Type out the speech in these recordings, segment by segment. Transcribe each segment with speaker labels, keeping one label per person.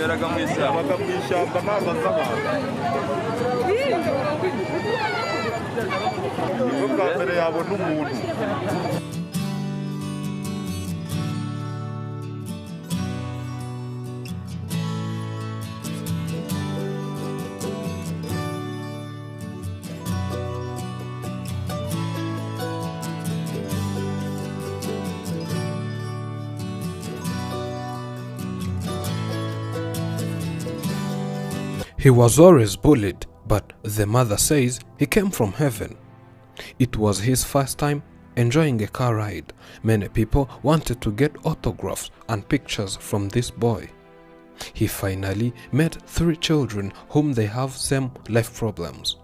Speaker 1: yiberaga mu ishyamba ntabwo aza abantu nibwo bwa mbere yabona umuntu.
Speaker 2: He was always bullied, but the mother says he came from heaven. It was his first time enjoying a car ride. Many people wanted to get autographs and pictures from this boy. He finally met 3 children whom they have same life problems.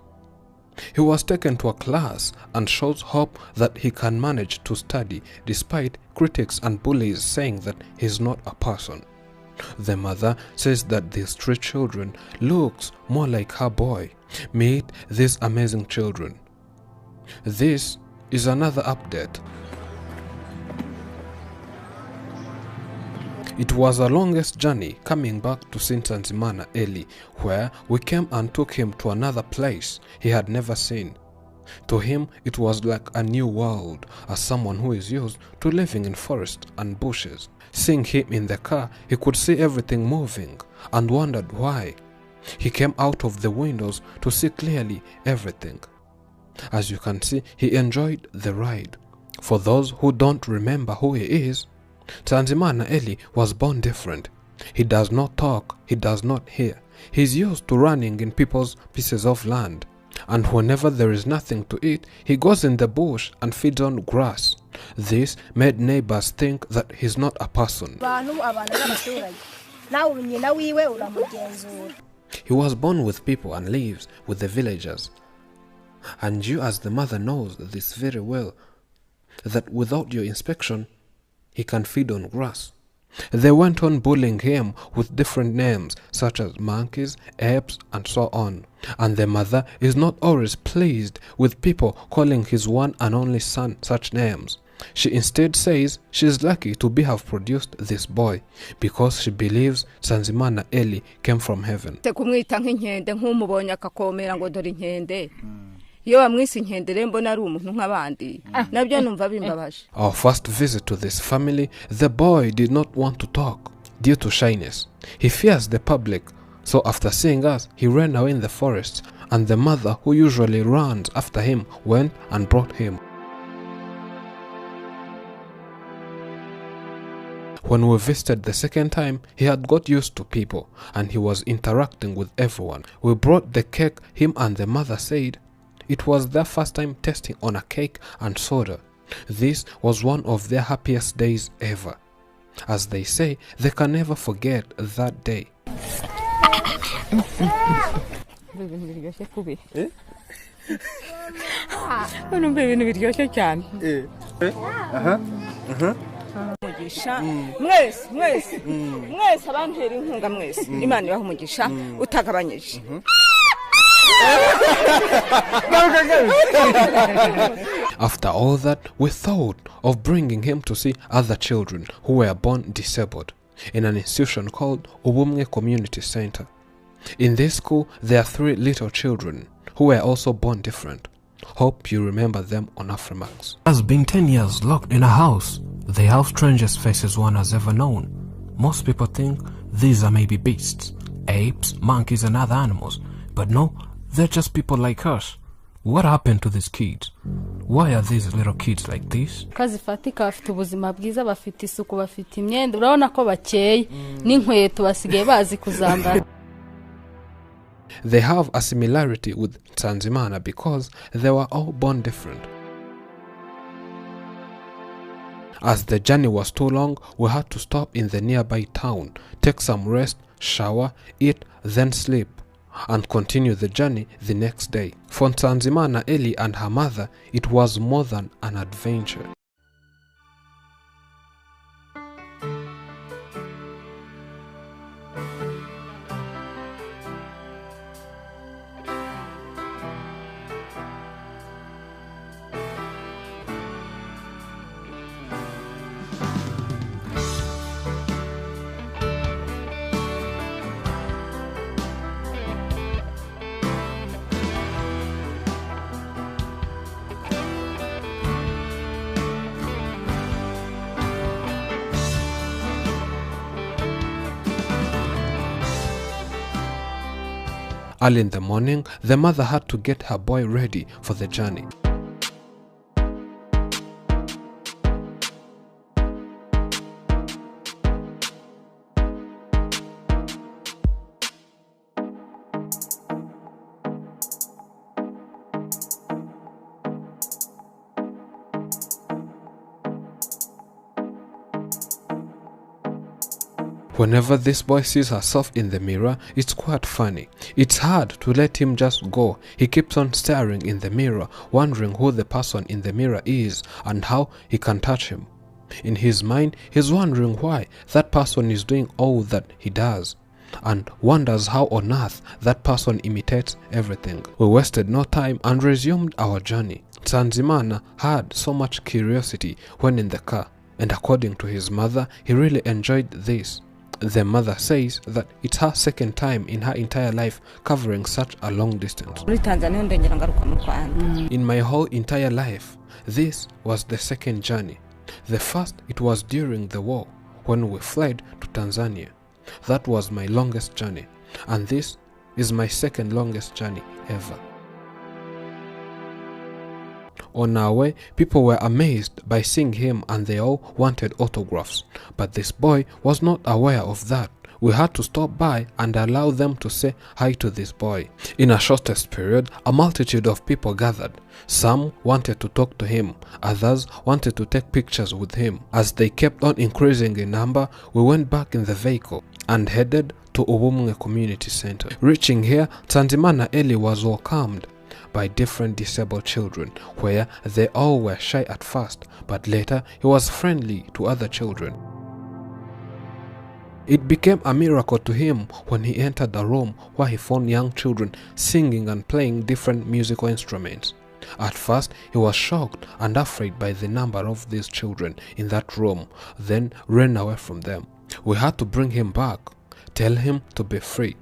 Speaker 2: He was taken to a class and shows hope that he can manage to study despite critics and bullies saying that he's not a person. The mother says that these 3 children looks more like her boy. Meet these amazing children. This is another update. It was a longest journey coming back to St. Nsanzimana Eli, where we came and took him to another place he had never seen. To him, it was like a new world, as someone who is used to living in forests and bushes. Seeing him in the car, he could see everything moving and wondered why. He came out of the windows to see clearly everything. As you can see, he enjoyed the ride. For those who don't remember who he is, Nsanzimana Eli was born different. He does not talk, he does not hear. He's used to running in people's pieces of land. And whenever there is nothing to eat, he goes in the bush and feeds on grass. This made neighbors think that he's not a person. He was born with people and lives with the villagers. And you as the mother knows this very well, that without your inspection, he can feed on grass. They went on bullying him with different names such as monkeys, apes, and so on. And the mother is not always pleased with people calling his one and only son such names. She instead says she is lucky to have produced this boy because she believes Nsanzimana Eli came from heaven. Our first visit to this family, the boy did not want to talk due to shyness. He fears the public, so after seeing us, he ran away in the forest, and the mother, who usually runs after him, went and brought him. When we visited the second time, he had got used to people, and he was interacting with everyone. We brought the cake. Him and the mother said it was their first time tasting on a cake and soda. This was one of their happiest days ever. As they say, they can never forget that day. After all that, we thought of bringing him to see other children who were born disabled in an institution called Ubumwe Community Center. In this school, there are 3 little children who were also born different. Hope you remember them on Afrimax. It has been 10 years locked in a house. They have strangest faces one has ever known. Most people think these are maybe beasts, apes, monkeys and other animals. But no, they're just people like us. What happened to these kids? Why are these little kids like this? They have a similarity with Nsanzimana because they were all born different. As the journey was too long, we had to stop in the nearby town, take some rest, shower, eat, then sleep, and continue the journey the next day. For Nsanzimana Eli and her mother, it was more than an adventure. Early in the morning, the mother had to get her boy ready for the journey. Whenever this boy sees herself in the mirror, it's quite funny. It's hard to let him just go. He keeps on staring in the mirror, wondering who the person in the mirror is and how he can touch him. In his mind, he's wondering why that person is doing all that he does, and wonders how on earth that person imitates everything. We wasted no time and resumed our journey. Nsanzimana had so much curiosity when in the car, and according to his mother, he really enjoyed this. The mother says that it's her second time in her entire life covering such a long distance. In my whole entire life, this was the second journey. The first, it was during the war when we fled to Tanzania. That was my longest journey, and this is my second longest journey ever. On our way, people were amazed by seeing him and they all wanted autographs. But this boy was not aware of that. We had to stop by and allow them to say hi to this boy. In a shortest period, a multitude of people gathered. Some wanted to talk to him, others wanted to take pictures with him. As they kept on increasing in number, we went back in the vehicle and headed to Ubumwe Community Center. Reaching here, Nsanzimana Eli was welcomed by different disabled children, where they all were shy at first, but later he was friendly to other children. It became a miracle to him when he entered the room where he found young children singing and playing different musical instruments. At first, he was shocked and afraid by the number of these children in that room, then ran away from them. We had to bring him back, tell him to be free,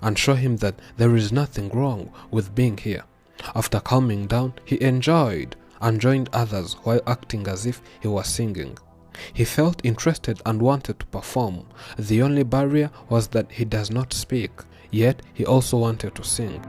Speaker 2: and show him that there is nothing wrong with being here. After calming down, he enjoyed and joined others while acting as if he was singing. He felt interested and wanted to perform. The only barrier was that he does not speak, yet he also wanted to sing.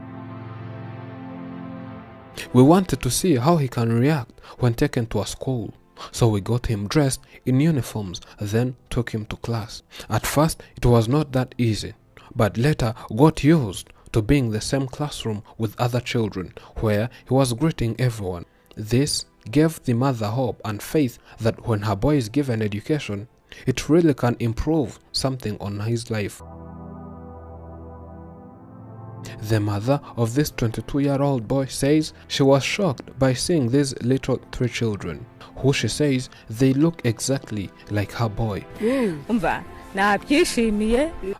Speaker 2: We wanted to see how he can react when taken to a school, so we got him dressed in uniforms, then took him to class. At first, it was not that easy, but later got used to being in the same classroom with other children, where he was greeting everyone. This gave the mother hope and faith that when her boy is given education, it really can improve something on his life. The mother of this 22-year-old boy says she was shocked by seeing these little 3 children, who she says they look exactly like her boy.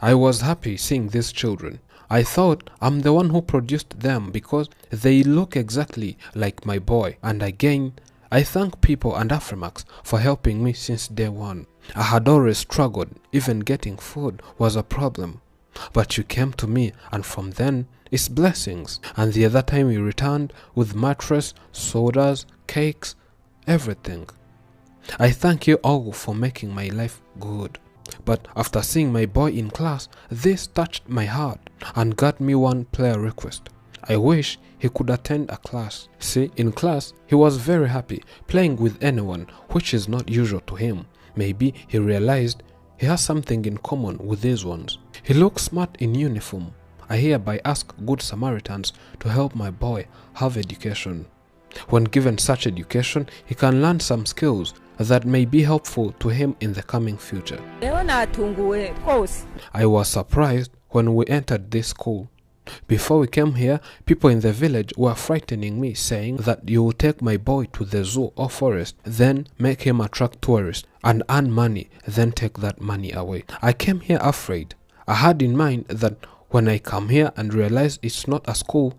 Speaker 2: I was happy seeing these children. I thought I'm the one who produced them because they look exactly like my boy. And again, I thank people and Afrimax for helping me since day one. I had always struggled, even getting food was a problem. But you came to me, and from then, it's blessings. And the other time you returned with mattress, sodas, cakes, everything. I thank you all for making my life good. But after seeing my boy in class, this touched my heart and got me one prayer request. I wish he could attend a class. See, in class, he was very happy playing with anyone, which is not usual to him. Maybe he realized he has something in common with these ones. He looks smart in uniform. I hereby ask good Samaritans to help my boy have education. When given such education, he can learn some skills that may be helpful to him in the coming future. I was surprised when we entered this school. Before we came here, people in the village were frightening me, saying that you will take my boy to the zoo or forest, then make him attract tourists and earn money, then take that money away. I came here afraid. I had in mind that when I come here and realize it's not a school,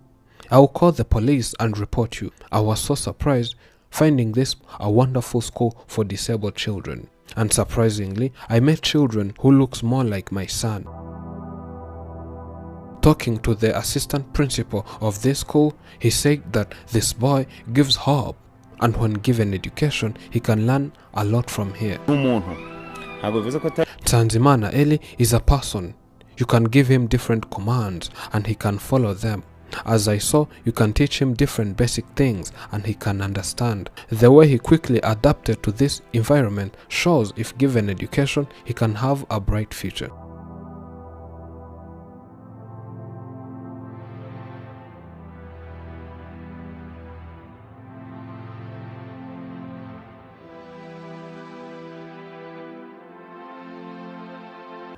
Speaker 2: I will call the police and report you. I was so surprised finding this a wonderful school for disabled children. And surprisingly, I met children who looks more like my son. Talking to the assistant principal of this school, he said that this boy gives hope, and when given education, he can learn a lot from here. Nsanzimana Eli is a person. You can give him different commands and he can follow them. As I saw, you can teach him different basic things and he can understand. The way he quickly adapted to this environment shows if given education, he can have a bright future.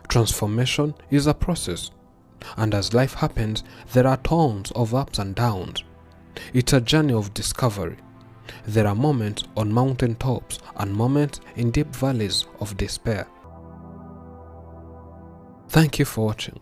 Speaker 2: Transformation is a process, and as life happens, there are tons of ups and downs. It's a journey of discovery. There are moments on mountain tops and moments in deep valleys of despair. Thank you for watching.